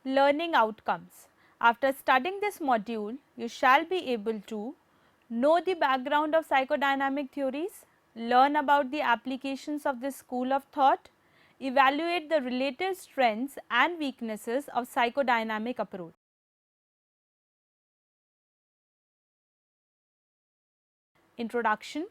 learning outcomes. After studying this module, you shall be able to know the background of psychodynamic theories, learn about the applications of this school of thought, evaluate the relative strengths and weaknesses of psychodynamic approach. Introduction.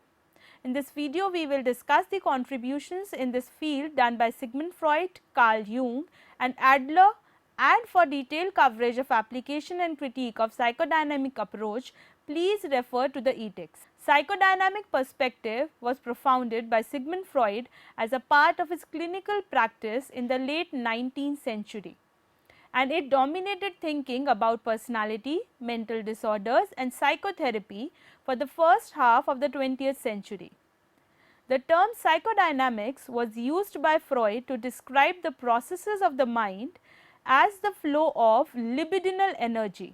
In this video, we will discuss the contributions in this field done by Sigmund Freud, Carl Jung and Adler, and for detailed coverage of application and critique of psychodynamic approach, please refer to the e-text. Psychodynamic perspective was propounded by Sigmund Freud as a part of his clinical practice in the late 19th century, and it dominated thinking about personality, mental disorders and psychotherapy for the first half of the 20th century. The term psychodynamics was used by Freud to describe the processes of the mind as the flow of libidinal energy.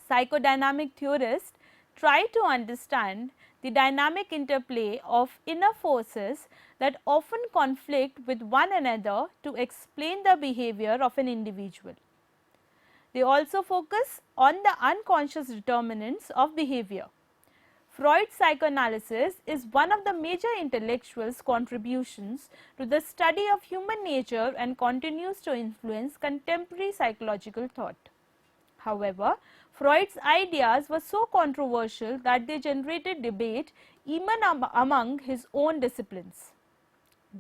Psychodynamic theorists try to understand the dynamic interplay of inner forces that often conflict with one another to explain the behavior of an individual. They also focus on the unconscious determinants of behavior. Freud's psychoanalysis is one of the major intellectuals' contributions to the study of human nature and continues to influence contemporary psychological thought. However, Freud's ideas were so controversial that they generated debate even among his own disciples.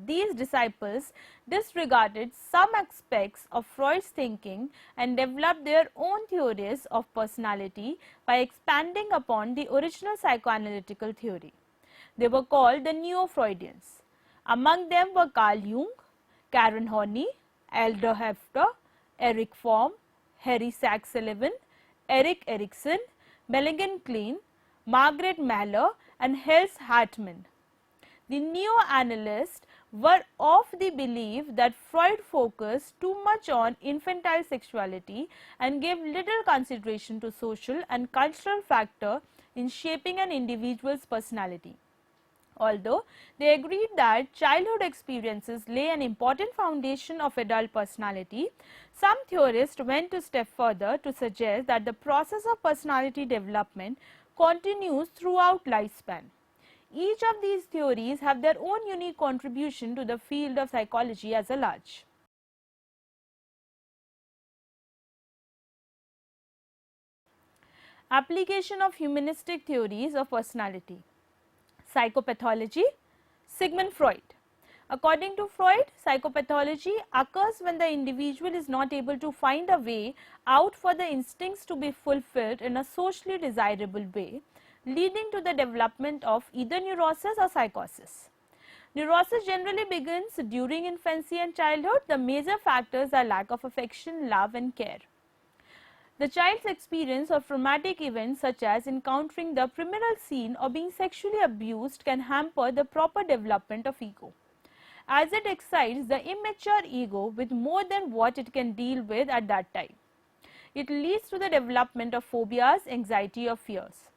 These disciples disregarded some aspects of Freud's thinking and developed their own theories of personality by expanding upon the original psychoanalytical theory. They were called the Neo-Freudians. Among them were Carl Jung, Karen Horney, Aldo Hefter, Erich Fromm, Harry Sack-Sullivan, Erik Erikson, Melvin Klein, Margaret Mahler and Heinz Hartmann. The neo-analysts were of the belief that Freud focused too much on infantile sexuality and gave little consideration to social and cultural factors in shaping an individual's personality. Although they agreed that childhood experiences lay an important foundation of adult personality, some theorists went a step further to suggest that the process of personality development continues throughout lifespan. Each of these theories have their own unique contribution to the field of psychology as a large. Application of humanistic theories of personality. Psychopathology. Sigmund Freud. According to Freud, psychopathology occurs when the individual is not able to find a way out for the instincts to be fulfilled in a socially desirable way, leading to the development of either neurosis or psychosis. Neurosis generally begins during infancy and childhood. The major factors are lack of affection, love and care. The child's experience of traumatic events such as encountering the criminal scene or being sexually abused can hamper the proper development of ego, as it excites the immature ego with more than what it can deal with at that time. It leads to the development of phobias, anxiety or fears.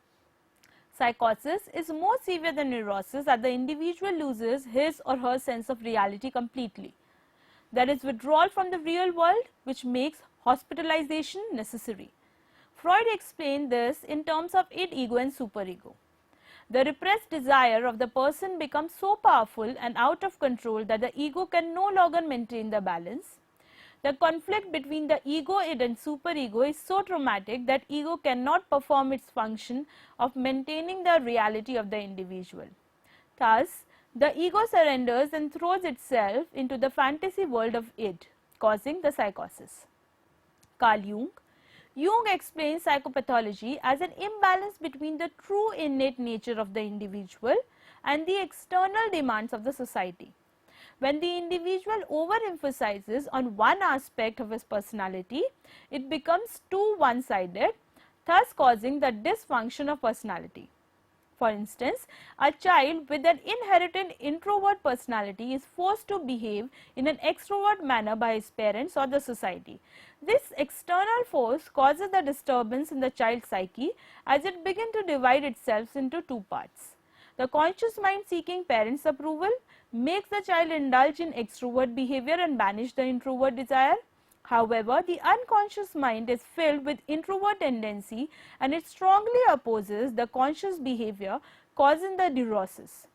Psychosis is more severe than neurosis as the individual loses his or her sense of reality completely. There is withdrawal from the real world which makes hospitalization necessary. Freud explained this in terms of id, ego and superego. The repressed desire of the person becomes so powerful and out of control that the ego can no longer maintain the balance. The conflict between the ego, id and superego is so traumatic that ego cannot perform its function of maintaining the reality of the individual. Thus, the ego surrenders and throws itself into the fantasy world of id, causing the psychosis. Carl Jung. Jung explains psychopathology as an imbalance between the true innate nature of the individual and the external demands of the society. When the individual overemphasizes on one aspect of his personality, it becomes too one-sided, thus causing the dysfunction of personality. For instance, a child with an inherited introvert personality is forced to behave in an extrovert manner by his parents or the society. This external force causes the disturbance in the child's psyche as it begins to divide itself into two parts. The conscious mind seeking parents' approval makes the child indulge in extrovert behavior and banish the introvert desire. However, the unconscious mind is filled with introvert tendency and it strongly opposes the conscious behavior causing the neurosis.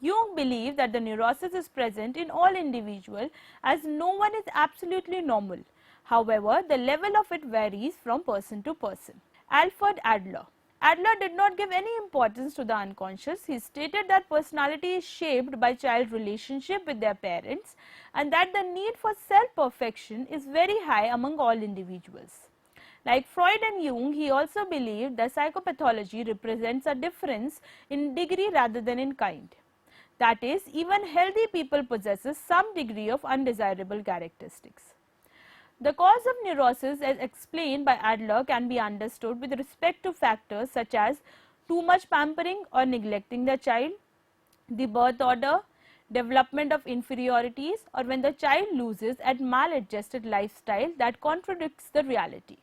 Jung believed that the neurosis is present in all individuals as no one is absolutely normal. However, the level of it varies from person to person. Alfred Adler. Adler did not give any importance to the unconscious. He stated that personality is shaped by child relationship with their parents and that the need for self-perfection is very high among all individuals. Like Freud and Jung, he also believed that psychopathology represents a difference in degree rather than in kind. That is, even healthy people possesses some degree of undesirable characteristics. The cause of neurosis as explained by Adler can be understood with respect to factors such as too much pampering or neglecting the child, the birth order, development of inferiorities, or when the child loses at maladjusted lifestyle that contradicts the reality.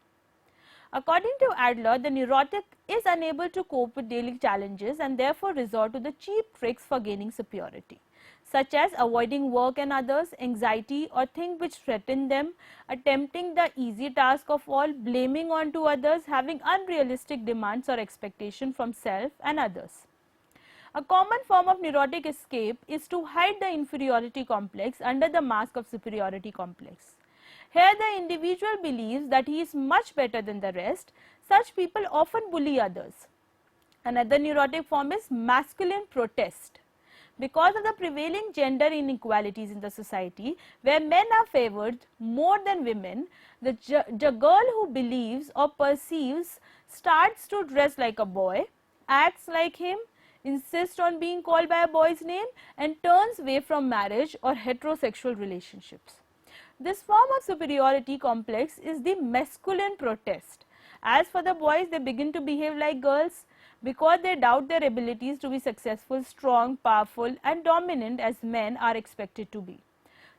According to Adler, the neurotic is unable to cope with daily challenges and therefore resort to the cheap tricks for gaining superiority, such as avoiding work and others, anxiety or things which threaten them, attempting the easy task of all, blaming on to others, having unrealistic demands or expectation from self and others. A common form of neurotic escape is to hide the inferiority complex under the mask of superiority complex. Here the individual believes that he is much better than the rest. Such people often bully others. Another neurotic form is masculine protest. Because of the prevailing gender inequalities in the society, where men are favored more than women, the girl who believes or perceives starts to dress like a boy, acts like him, insists on being called by a boy's name, and turns away from marriage or heterosexual relationships. This form of superiority complex is the masculine protest. As for the boys, they begin to behave like girls because they doubt their abilities to be successful, strong, powerful and dominant as men are expected to be.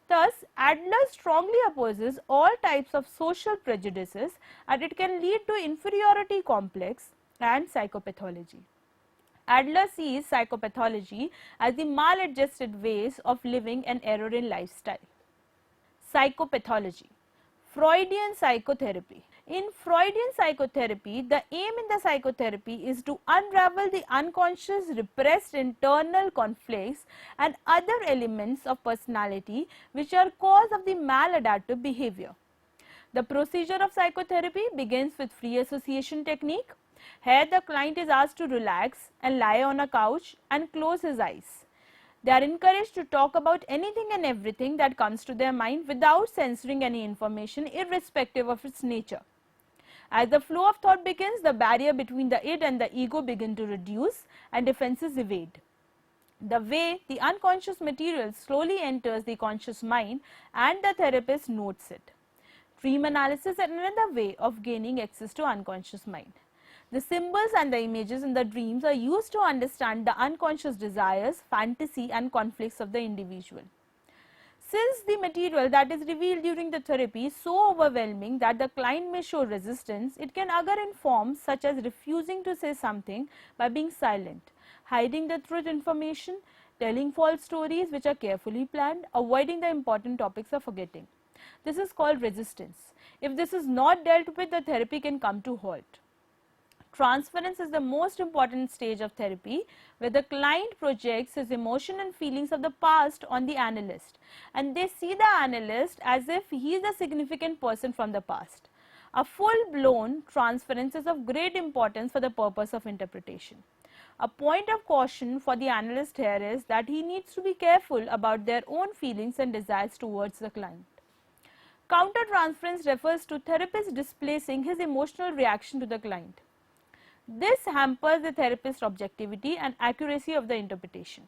Thus, Adler strongly opposes all types of social prejudices and it can lead to inferiority complex and psychopathology. Adler sees psychopathology as the maladjusted ways of living and error in lifestyle. Psychopathology. Freudian psychotherapy. In Freudian psychotherapy, the aim in the psychotherapy is to unravel the unconscious repressed internal conflicts and other elements of personality which are cause of the maladaptive behavior. The procedure of psychotherapy begins with free association technique. Here the client is asked to relax and lie on a couch and close his eyes. They are encouraged to talk about anything and everything that comes to their mind without censoring any information irrespective of its nature. As the flow of thought begins, the barrier between the id and the ego begin to reduce and defenses evade. The way the unconscious material slowly enters the conscious mind and the therapist notes it. Dream analysis is another way of gaining access to unconscious mind. The symbols and the images in the dreams are used to understand the unconscious desires, fantasy and conflicts of the individual. Since the material that is revealed during the therapy is so overwhelming that the client may show resistance, it can occur in forms such as refusing to say something by being silent, hiding the truth information, telling false stories which are carefully planned, avoiding the important topics or forgetting. This is called resistance. If this is not dealt with, the therapy can come to halt. Transference is the most important stage of therapy where the client projects his emotion and feelings of the past on the analyst and they see the analyst as if he is a significant person from the past. A full-blown transference is of great importance for the purpose of interpretation. A point of caution for the analyst here is that he needs to be careful about their own feelings and desires towards the client. Counter-transference refers to therapist displacing his emotional reaction to the client. This hampers the therapist's objectivity and accuracy of the interpretation.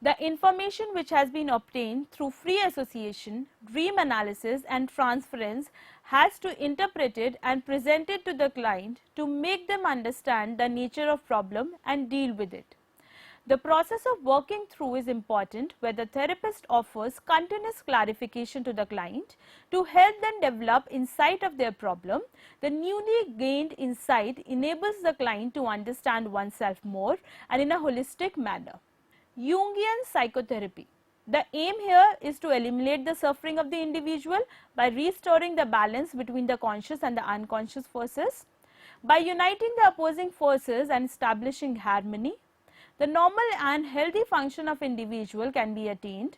The information which has been obtained through free association, dream analysis and transference has to interpret it and present it to the client to make them understand the nature of problem and deal with it. The process of working through is important where the therapist offers continuous clarification to the client to help them develop insight of their problem. The newly gained insight enables the client to understand oneself more and in a holistic manner. Jungian psychotherapy. The aim here is to eliminate the suffering of the individual by restoring the balance between the conscious and the unconscious forces. By uniting the opposing forces and establishing harmony, the normal and healthy function of individual can be attained.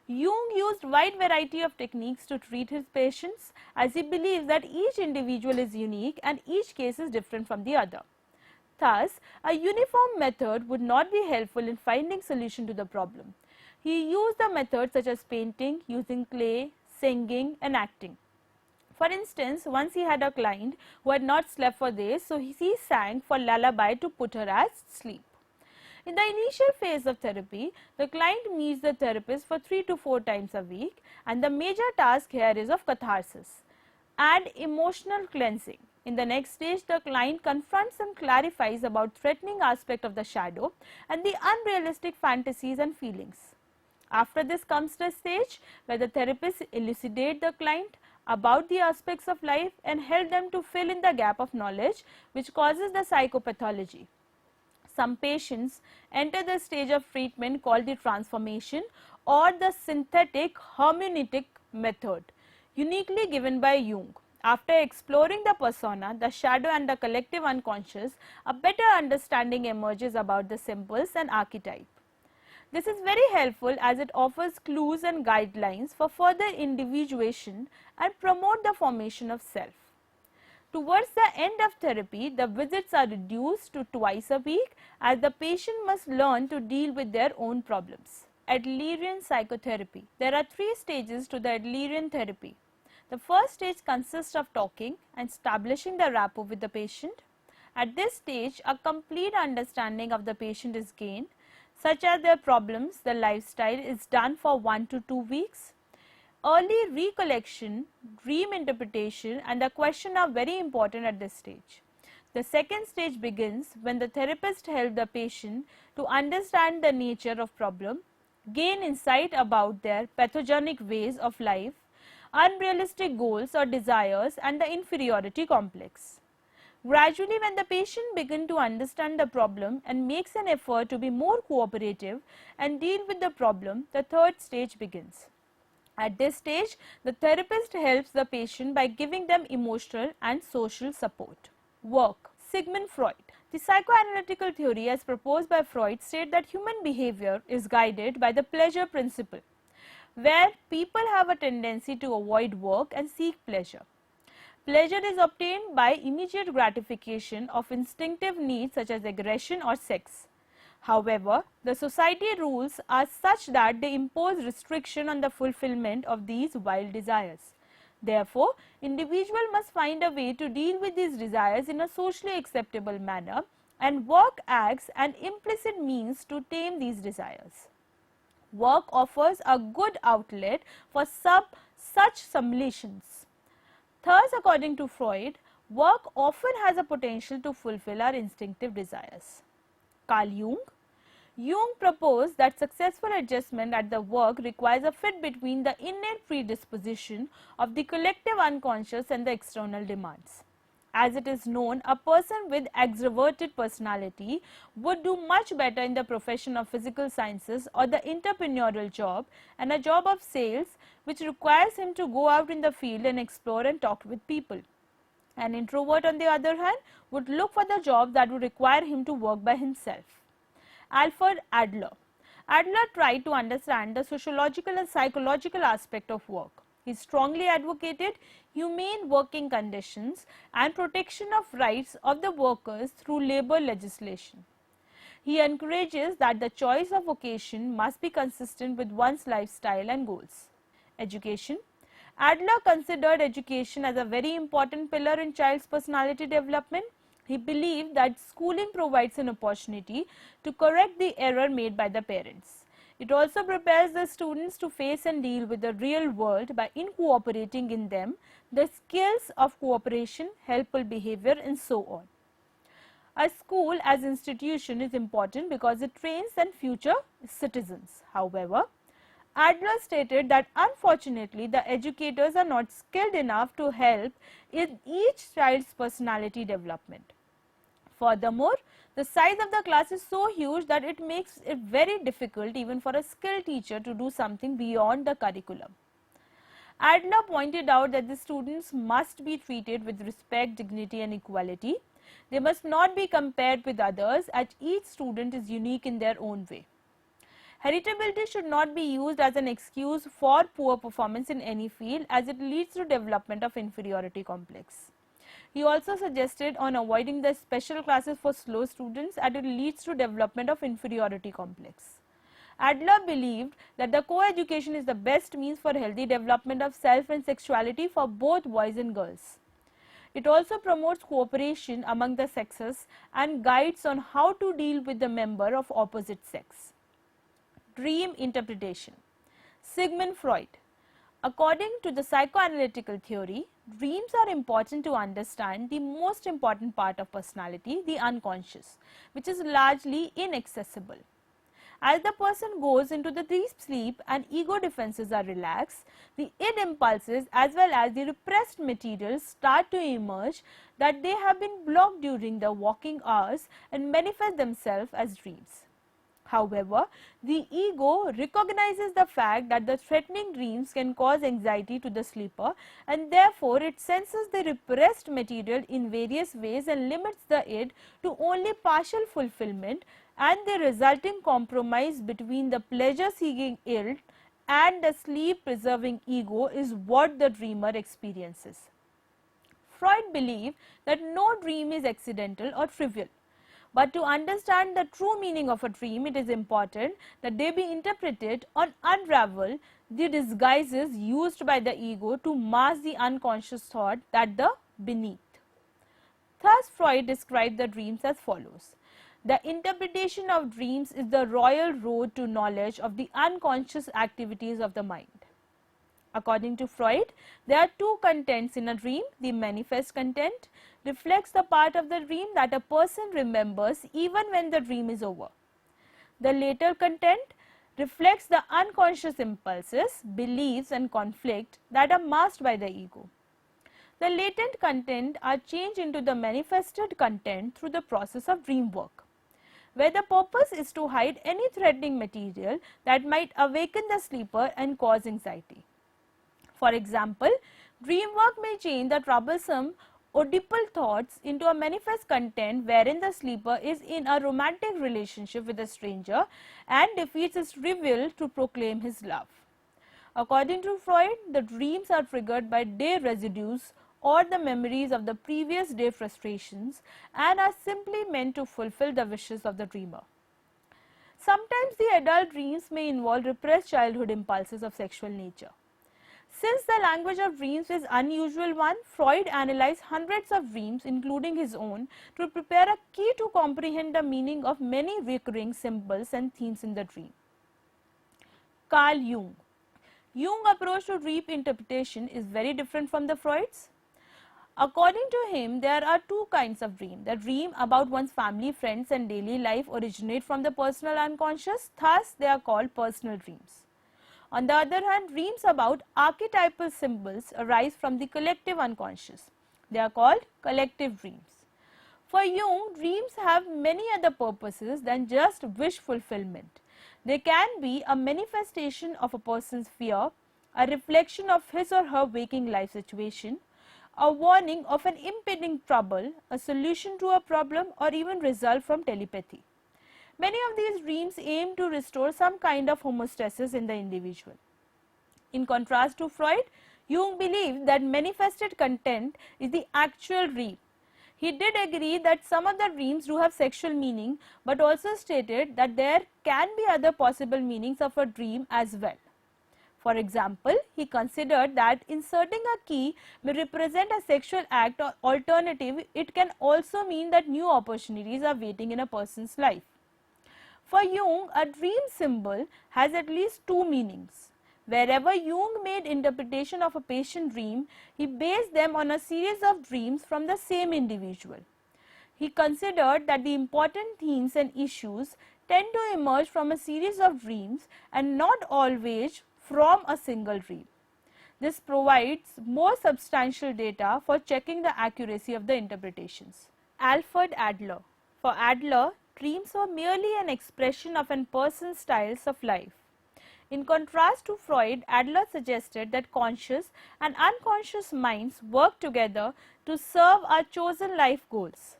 Jung used wide variety of techniques to treat his patients, as he believes that each individual is unique and each case is different from the other. Thus, a uniform method would not be helpful in finding solution to the problem. He used the methods such as painting, using clay, singing and acting. For instance, once he had a client who had not slept for days, so he sang for lullaby to put her as sleep. In the initial phase of therapy, the client meets the therapist for 3 to 4 times a week, and the major task here is of catharsis and emotional cleansing. In the next stage, the client confronts and clarifies about threatening aspect of the shadow and the unrealistic fantasies and feelings. After this comes the stage where the therapist elucidate the client about the aspects of life and help them to fill in the gap of knowledge which causes the psychopathology. Some patients enter the stage of treatment called the transformation or the synthetic hermeneutic method, uniquely given by Jung. After exploring the persona, the shadow and the collective unconscious, a better understanding emerges about the symbols and archetype. This is very helpful as it offers clues and guidelines for further individuation and promote the formation of self. Towards the end of therapy, the visits are reduced to twice a week as the patient must learn to deal with their own problems. Adlerian psychotherapy. There are 3 stages to the Adlerian therapy. The first stage consists of talking and establishing the rapport with the patient. At this stage, a complete understanding of the patient is gained, such as their problems, the lifestyle is done for 1 to 2 weeks. Early recollection, dream interpretation and the question are very important at this stage. The second stage begins when the therapist helps the patient to understand the nature of problem, gain insight about their pathogenic ways of life, unrealistic goals or desires and the inferiority complex. Gradually, when the patient begins to understand the problem and makes an effort to be more cooperative and deal with the problem, the third stage begins. At this stage, the therapist helps the patient by giving them emotional and social support. Work. Sigmund Freud. The psychoanalytical theory as proposed by Freud states that human behavior is guided by the pleasure principle, where people have a tendency to avoid work and seek pleasure. Pleasure is obtained by immediate gratification of instinctive needs such as aggression or sex. However, the society rules are such that they impose restriction on the fulfillment of these wild desires. Therefore, individual must find a way to deal with these desires in a socially acceptable manner, and work acts an implicit means to tame these desires. Work offers a good outlet for such simulations. Thus, according to Freud, work often has a potential to fulfill our instinctive desires. Carl Jung proposed that successful adjustment at the work requires a fit between the innate predisposition of the collective unconscious and the external demands. As it is known, a person with extroverted personality would do much better in the profession of physical sciences or the entrepreneurial job, and a job of sales which requires him to go out in the field and explore and talk with people. An introvert, on the other hand, would look for the job that would require him to work by himself. Alfred Adler. Adler tried to understand the sociological and psychological aspect of work. He strongly advocated humane working conditions and protection of rights of the workers through labor legislation. He encourages that the choice of vocation must be consistent with one's lifestyle and goals. Education. Adler considered education as a very important pillar in child's personality development. He believed that schooling provides an opportunity to correct the error made by the parents. It also prepares the students to face and deal with the real world by incorporating in them the skills of cooperation, helpful behavior and so on. A school as institution is important because it trains and future citizens. However, Adler stated that unfortunately the educators are not skilled enough to help in each child's personality development. Furthermore, the size of the class is so huge that it makes it very difficult even for a skilled teacher to do something beyond the curriculum. Adler pointed out that the students must be treated with respect, dignity and equality. They must not be compared with others, as each student is unique in their own way. Heritability should not be used as an excuse for poor performance in any field, as it leads to development of inferiority complex. He also suggested on avoiding the special classes for slow students, as it leads to development of inferiority complex. Adler believed that the co-education is the best means for healthy development of self and sexuality for both boys and girls. It also promotes cooperation among the sexes and guides on how to deal with the member of opposite sex. Dream interpretation. Sigmund Freud. According to the psychoanalytical theory, dreams are important to understand the most important part of personality, the unconscious, which is largely inaccessible. As the person goes into the deep sleep and ego defenses are relaxed, the id impulses as well as the repressed materials start to emerge that they have been blocked during the waking hours and manifest themselves as dreams. However, the ego recognizes the fact that the threatening dreams can cause anxiety to the sleeper, and therefore it senses the repressed material in various ways and limits the id to only partial fulfillment, and the resulting compromise between the pleasure seeking id and the sleep preserving ego is what the dreamer experiences. Freud believed that no dream is accidental or trivial. But to understand the true meaning of a dream, it is important that they be interpreted or unravel the disguises used by the ego to mask the unconscious thought that the beneath. Thus, Freud described the dreams as follows. The interpretation of dreams is the royal road to knowledge of the unconscious activities of the mind. According to Freud, there are two contents in a dream. The manifest content reflects the part of the dream that a person remembers even when the dream is over. The later content reflects the unconscious impulses, beliefs and conflict that are masked by the ego. The latent content are changed into the manifested content through the process of dream work, where the purpose is to hide any threatening material that might awaken the sleeper and cause anxiety. For example, dream work may change the troublesome Oedipal thoughts into a manifest content wherein the sleeper is in a romantic relationship with a stranger and defeats his rival to proclaim his love. According to Freud, the dreams are triggered by day residues or the memories of the previous day frustrations and are simply meant to fulfill the wishes of the dreamer. Sometimes the adult dreams may involve repressed childhood impulses of sexual nature. Since the language of dreams is unusual one, Freud analyzed hundreds of dreams, including his own, to prepare a key to comprehend the meaning of many recurring symbols and themes in the dream. Carl Jung. Jung's approach to dream interpretation is very different from the Freud's. According to him, there are two kinds of dream. The dream about one's family, friends and daily life originate from the personal unconscious, thus they are called personal dreams. On the other hand, dreams about archetypal symbols arise from the collective unconscious. They are called collective dreams. For Jung, dreams have many other purposes than just wish fulfillment. They can be a manifestation of a person's fear, a reflection of his or her waking life situation, a warning of an impending trouble, a solution to a problem, or even result from telepathy. Many of these dreams aim to restore some kind of homeostasis in the individual. In contrast to Freud, Jung believed that manifested content is the actual dream. He did agree that some of the dreams do have sexual meaning, but also stated that there can be other possible meanings of a dream as well. For example, he considered that inserting a key may represent a sexual act, or alternative, it can also mean that new opportunities are waiting in a person's life. For Jung, a dream symbol has at least two meanings. Wherever Jung made interpretation of a patient dream, he based them on a series of dreams from the same individual. He considered that the important themes and issues tend to emerge from a series of dreams and not always from a single dream. This provides more substantial data for checking the accuracy of the interpretations. Alfred Adler. For Adler, dreams were merely an expression of a person's styles of life. In contrast to Freud, Adler suggested that conscious and unconscious minds work together to serve our chosen life goals.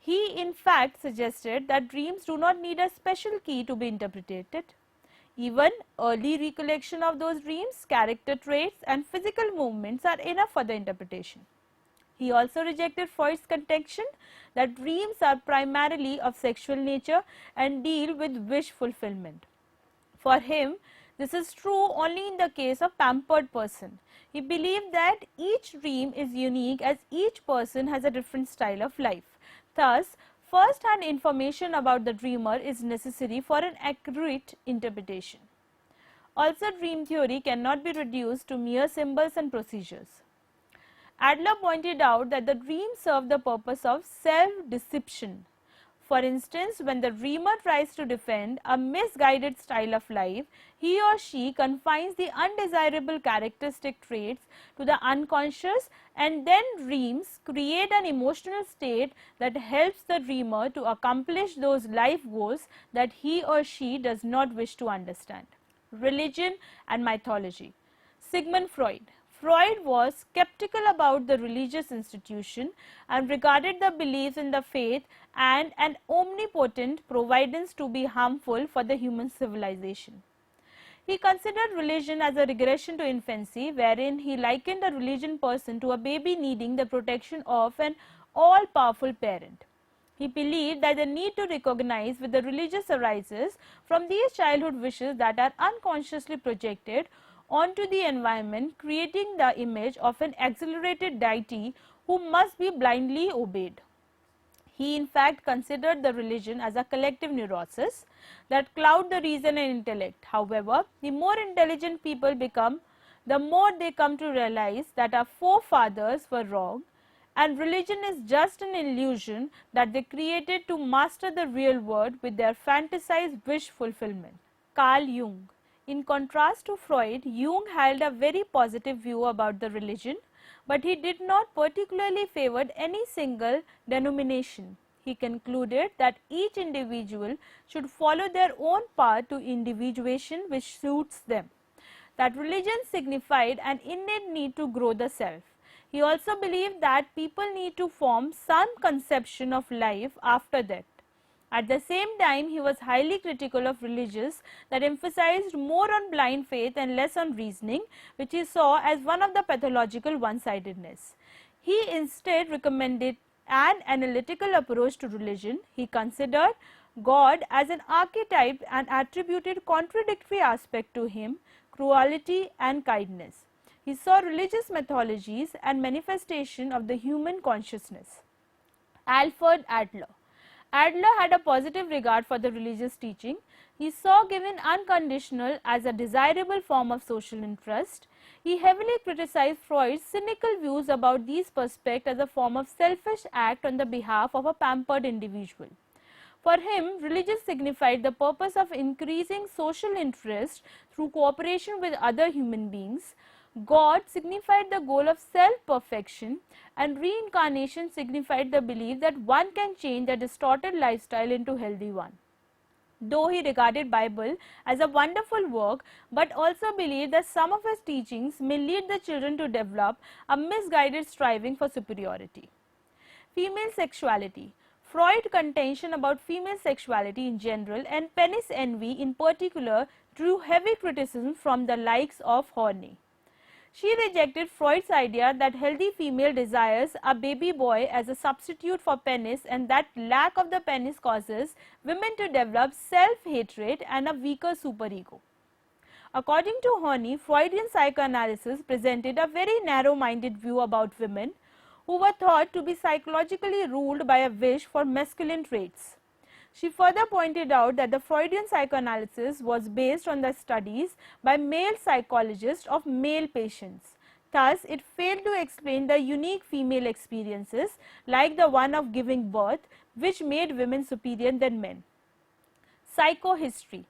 He in fact suggested that dreams do not need a special key to be interpreted. Even early recollection of those dreams, character traits and physical movements are enough for the interpretation. He also rejected Freud's contention that dreams are primarily of sexual nature and deal with wish fulfillment. For him, this is true only in the case of pampered person. He believed that each dream is unique as each person has a different style of life. Thus, first-hand information about the dreamer is necessary for an accurate interpretation. Also, dream theory cannot be reduced to mere symbols and procedures. Adler pointed out that the dream served the purpose of self-deception. For instance, when the dreamer tries to defend a misguided style of life, he or she confines the undesirable characteristic traits to the unconscious, and then dreams create an emotional state that helps the dreamer to accomplish those life goals that he or she does not wish to understand. Religion and mythology. Sigmund Freud. Freud was skeptical about the religious institution and regarded the belief in the faith and an omnipotent providence to be harmful for the human civilization. He considered religion as a regression to infancy, wherein he likened a religious person to a baby needing the protection of an all-powerful parent. He believed that the need to recognize with the religious arises from these childhood wishes that are unconsciously projected onto the environment, creating the image of an exhilarated deity who must be blindly obeyed. He in fact considered the religion as a collective neurosis that cloud the reason and intellect. However, the more intelligent people become, the more they come to realize that our forefathers were wrong and religion is just an illusion that they created to master the real world with their fantasized wish fulfillment. Carl Jung. In contrast to Freud, Jung held a very positive view about the religion, but he did not particularly favor any single denomination. He concluded that each individual should follow their own path to individuation which suits them, that religion signified an innate need to grow the self. He also believed that people need to form some conception of life after death. At the same time, he was highly critical of religions that emphasized more on blind faith and less on reasoning, which he saw as one of the pathological one-sidedness. He instead recommended an analytical approach to religion. He considered God as an archetype and attributed contradictory aspects to him, cruelty and kindness. He saw religious mythologies and manifestation of the human consciousness. Alfred Adler. Adler had a positive regard for the religious teaching. He saw given unconditional as a desirable form of social interest. He heavily criticized Freud's cynical views about these perspectives as a form of selfish act on the behalf of a pampered individual. For him, religion signified the purpose of increasing social interest through cooperation with other human beings. God signified the goal of self-perfection, and reincarnation signified the belief that one can change a distorted lifestyle into a healthy one. Though he regarded Bible as a wonderful work, but also believed that some of his teachings may lead the children to develop a misguided striving for superiority. Female sexuality. Freud's contention about female sexuality in general and penis envy in particular drew heavy criticism from the likes of Horney. She rejected Freud's idea that healthy female desires a baby boy as a substitute for penis and that lack of the penis causes women to develop self-hatred and a weaker superego. According to Horney, Freudian psychoanalysis presented a very narrow-minded view about women who were thought to be psychologically ruled by a wish for masculine traits. She further pointed out that the Freudian psychoanalysis was based on the studies by male psychologists of male patients. Thus, it failed to explain the unique female experiences like the one of giving birth, which made women superior than men. Psychohistory.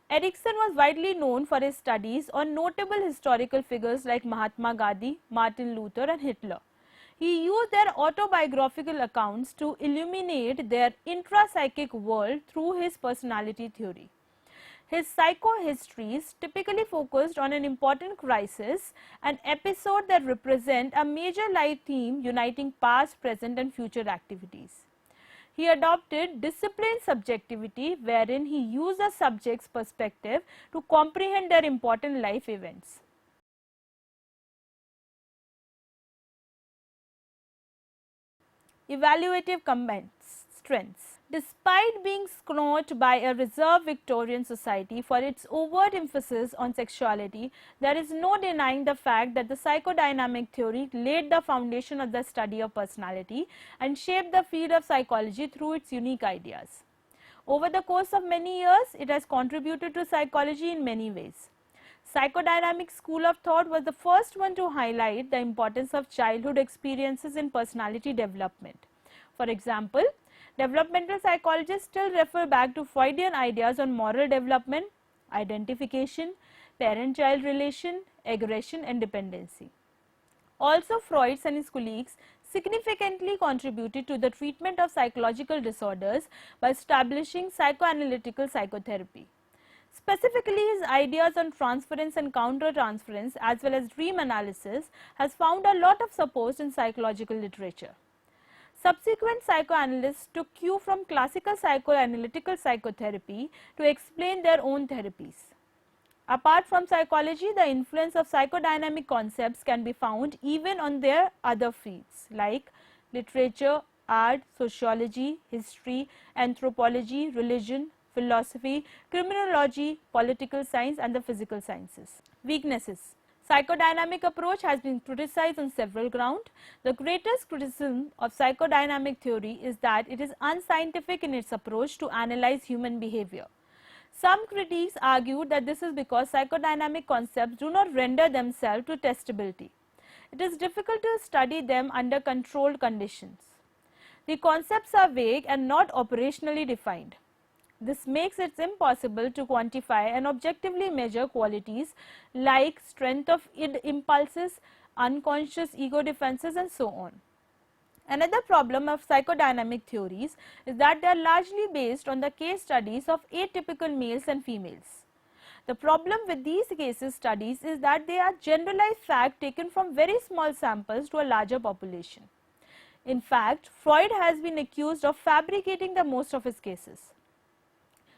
Erikson was widely known for his studies on notable historical figures like Mahatma Gandhi, Martin Luther and Hitler. He used their autobiographical accounts to illuminate their intrapsychic world through his personality theory. His psychohistories typically focused on an important crisis, an episode that represent a major life theme uniting past, present and future activities. He adopted disciplined subjectivity, wherein he used a subject's perspective to comprehend their important life events. Evaluative comments, strengths. Despite being scorned by a reserved Victorian society for its overt emphasis on sexuality, there is no denying the fact that the psychodynamic theory laid the foundation of the study of personality and shaped the field of psychology through its unique ideas. Over the course of many years, it has contributed to psychology in many ways. Psychodynamic school of thought was the first one to highlight the importance of childhood experiences in personality development. For example, developmental psychologists still refer back to Freudian ideas on moral development, identification, parent-child relation, aggression and dependency. Also, Freud and his colleagues significantly contributed to the treatment of psychological disorders by establishing psychoanalytical psychotherapy. Specifically, his ideas on transference and countertransference as well as dream analysis has found a lot of support in psychological literature. Subsequent psychoanalysts took cue from classical psychoanalytical psychotherapy to explain their own therapies. Apart from psychology, the influence of psychodynamic concepts can be found even on their other fields like literature, art, sociology, history, anthropology, religion, philosophy, criminology, political science and the physical sciences. Weaknesses. Psychodynamic approach has been criticized on several grounds. The greatest criticism of psychodynamic theory is that it is unscientific in its approach to analyze human behavior. Some critics argued that this is because psychodynamic concepts do not render themselves to testability. It is difficult to study them under controlled conditions. The concepts are vague and not operationally defined. This makes it impossible to quantify and objectively measure qualities like strength of id impulses, unconscious ego defenses and so on. Another problem of psychodynamic theories is that they are largely based on the case studies of atypical males and females. The problem with these case studies is that they are generalized facts taken from very small samples to a larger population. In fact, Freud has been accused of fabricating the most of his cases.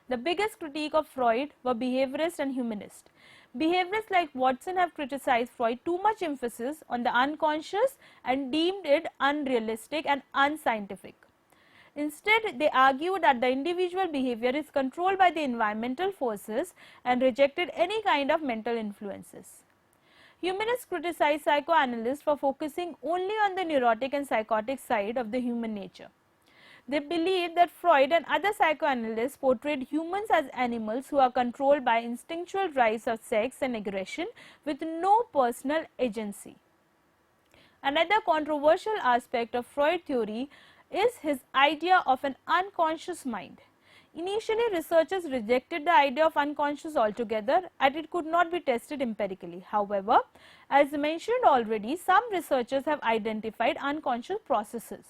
The biggest critique of Freud were behaviorists and humanists. Behaviorists like Watson have criticized Freud too much emphasis on the unconscious and deemed it unrealistic and unscientific. Instead, they argue that the individual behavior is controlled by the environmental forces and rejected any kind of mental influences. Humanists criticize psychoanalysts for focusing only on the neurotic and psychotic side of the human nature. They believe that Freud and other psychoanalysts portrayed humans as animals who are controlled by instinctual drives of sex and aggression with no personal agency. Another controversial aspect of Freud theory is his idea of an unconscious mind. Initially, researchers rejected the idea of unconscious altogether as it could not be tested empirically. However, as mentioned already, some researchers have identified unconscious processes.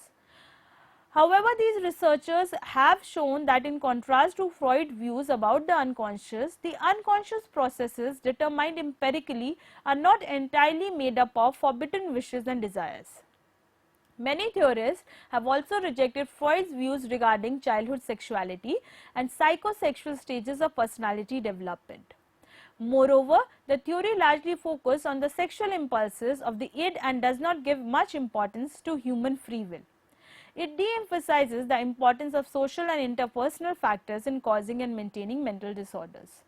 However, these researchers have shown that in contrast to Freud's views about the unconscious processes determined empirically are not entirely made up of forbidden wishes and desires. Many theorists have also rejected Freud's views regarding childhood sexuality and psychosexual stages of personality development. Moreover, the theory largely focuses on the sexual impulses of the id and does not give much importance to human free will. It de-emphasizes the importance of social and interpersonal factors in causing and maintaining mental disorders.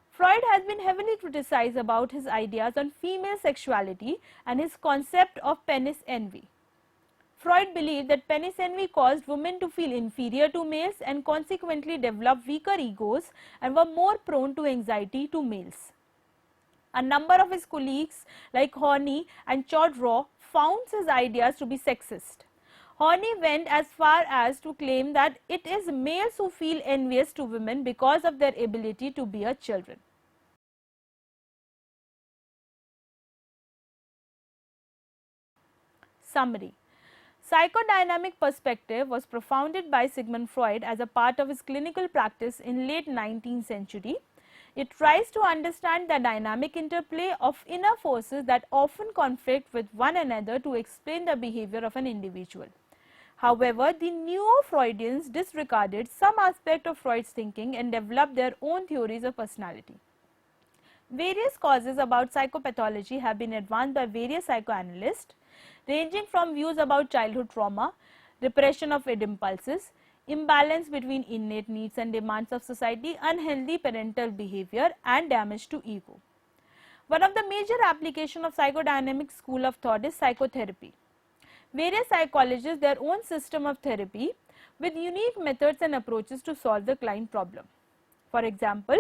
Freud has been heavily criticized about his ideas on female sexuality and his concept of penis envy. Freud believed that penis envy caused women to feel inferior to males and consequently develop weaker egos and were more prone to anxiety to males. A number of his colleagues like Horney and Chodorow found his ideas to be sexist. Horney went as far as to claim that it is males who feel envious to women because of their ability to bear children. Summary. Psychodynamic perspective was propounded by Sigmund Freud as a part of his clinical practice in late 19th century. It tries to understand the dynamic interplay of inner forces that often conflict with one another to explain the behavior of an individual. However, the neo-Freudians disregarded some aspect of Freud's thinking and developed their own theories of personality. Various causes about psychopathology have been advanced by various psychoanalysts, ranging from views about childhood trauma, repression of impulses, imbalance between innate needs and demands of society, unhealthy parental behavior and damage to ego. One of the major applications of psychodynamic school of thought is psychotherapy. Various psychologists their own system of therapy with unique methods and approaches to solve the client problem. For example,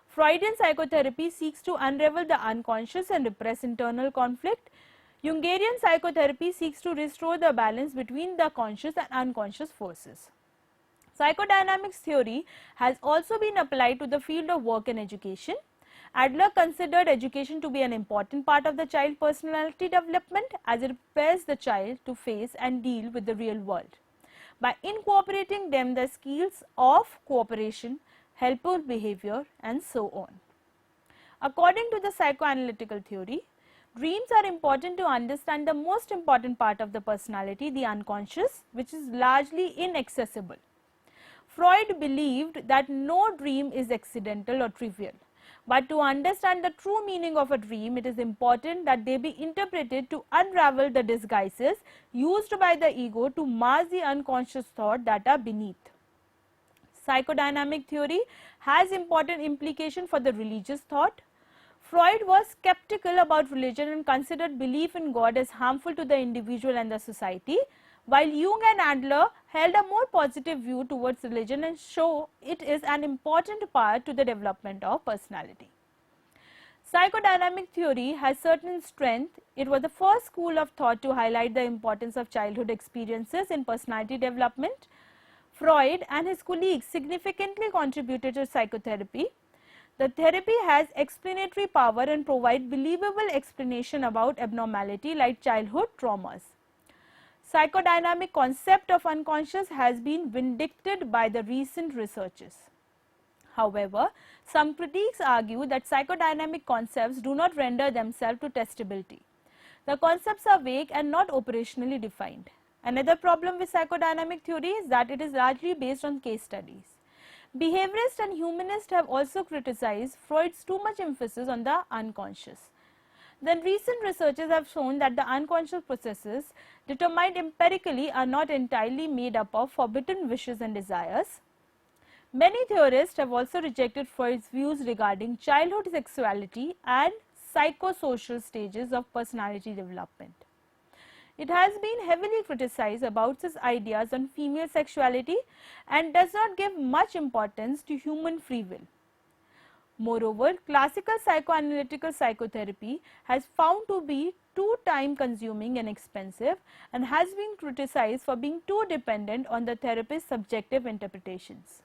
Freudian psychotherapy seeks to unravel the unconscious and repress internal conflict. Jungerian psychotherapy seeks to restore the balance between the conscious and unconscious forces. Psychodynamics theory has also been applied to the field of work and education. Adler considered education to be an important part of the child personality development as it prepares the child to face and deal with the real world. By incorporating them the skills of cooperation, helpful behavior and so on. According to the psychoanalytical theory, dreams are important to understand the most important part of the personality, the unconscious, which is largely inaccessible. Freud believed that no dream is accidental or trivial, but to understand the true meaning of a dream, it is important that they be interpreted to unravel the disguises used by the ego to mask the unconscious thought that are beneath. Psychodynamic theory has important implication for the religious thought. Freud was skeptical about religion and considered belief in God as harmful to the individual and the society, while Jung and Adler held a more positive view towards religion and show it is an important part to the development of personality. Psychodynamic theory has certain strength. It was the first school of thought to highlight the importance of childhood experiences in personality development. Freud and his colleagues significantly contributed to psychotherapy. The therapy has explanatory power and provide believable explanation about abnormality like childhood traumas. Psychodynamic concept of unconscious has been vindicated by the recent researches. However, some critics argue that psychodynamic concepts do not render themselves to testability. The concepts are vague and not operationally defined. Another problem with psychodynamic theory is that it is largely based on case studies. Behaviorists and humanists have also criticized Freud's too much emphasis on the unconscious. Then recent researches have shown that the unconscious processes determined empirically are not entirely made up of forbidden wishes and desires. Many theorists have also rejected Freud's views regarding childhood sexuality and psychosocial stages of personality development. It has been heavily criticized about his ideas on female sexuality and does not give much importance to human free will. Moreover, classical psychoanalytical psychotherapy has found to be too time consuming and expensive and has been criticized for being too dependent on the therapist's subjective interpretations.